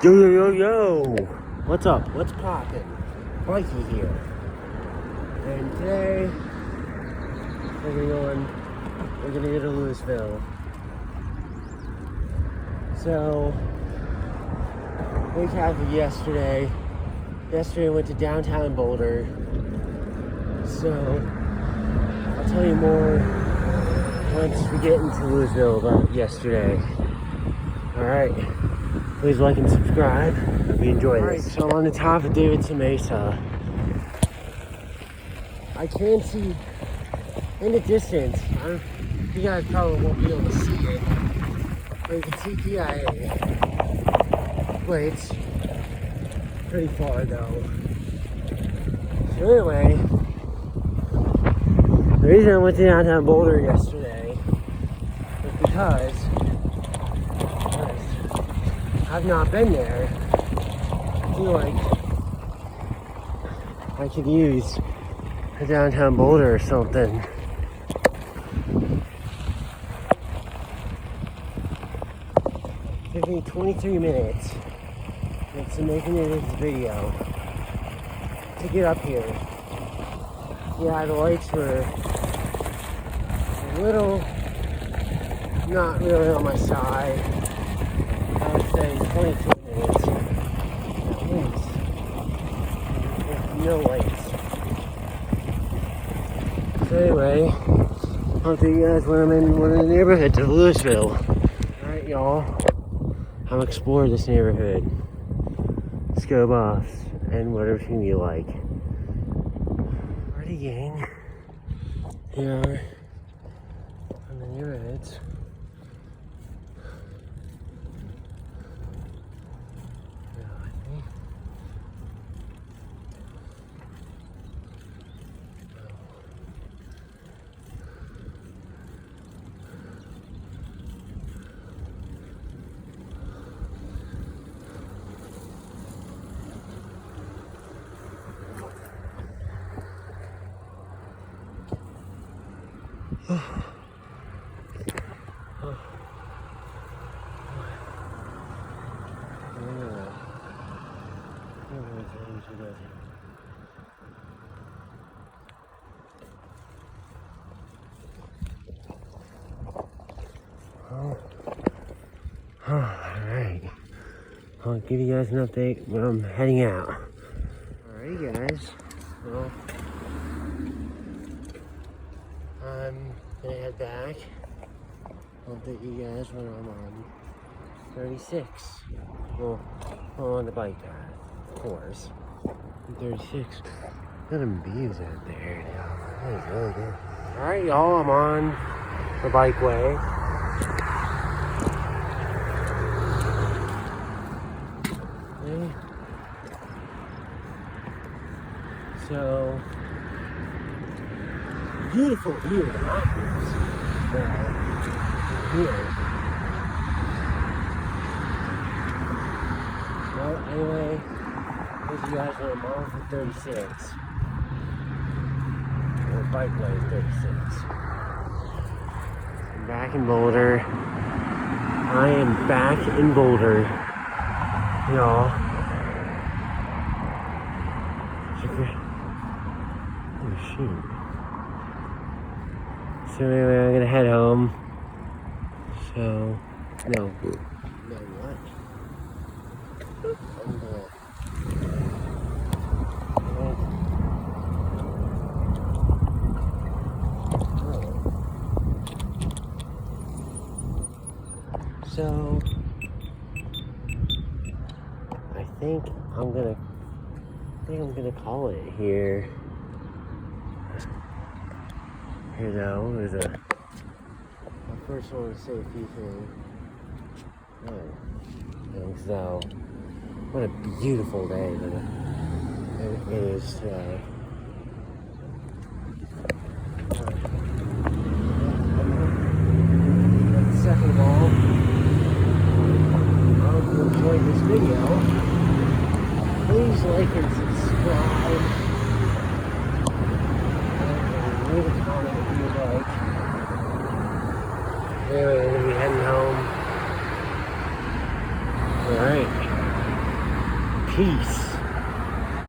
Yo, yo, yo, yo! What's up? What's poppin'? Mikey here. And today, we're gonna go to Louisville. So, recap of yesterday. Yesterday I went to downtown Boulder. So, I'll tell you more once we get into Louisville about yesterday. Alright. Please like and subscribe. Hope you enjoy this. Alright, so I'm on the top of Davidson Mesa. I can see in the distance, you guys probably won't be able to see it, but you can see PIA. But it's pretty far though. So anyway, the reason I went to downtown Boulder yesterday was because I've not been there. I feel like I could use a downtown Boulder or something. It took me 23 minutes to making it this video to get up here. Yeah, the lights were a little not really on my side. I would say 22 minutes at least with no lights. So anyway, I'll tell you guys when I'm in one of the neighborhoods of Louisville. Alright y'all, I'm exploring this neighborhood. Let's go boss, and whatever team you like. Alrighty gang, here are the neighborhoods. Alright, I'll give you guys an update when I'm heading out. Alright guys, well, I'm gonna head back. I'll update you guys when I'm on 36. Well, I'm on the bike path, of course. 36. Got them bees out there. That is really good. Alright y'all, I'm on the bikeway. Okay. So, beautiful view of the mountains. Here. Well, anyway, as you guys know, I'm on for 36. The bikeway is 36. I'm back in Boulder. I am back in Boulder. Y'all. Oh shoot. So anyway, I'm gonna head home. So, no what? So, I think I'm gonna call it here. Here though is I first want to say a few things. So, what a beautiful day that it is today. Second of all, I hope you enjoyed this video. Please like and subscribe. Leave a comment if you like. Anyway, we're gonna be heading home. Alright. Peace.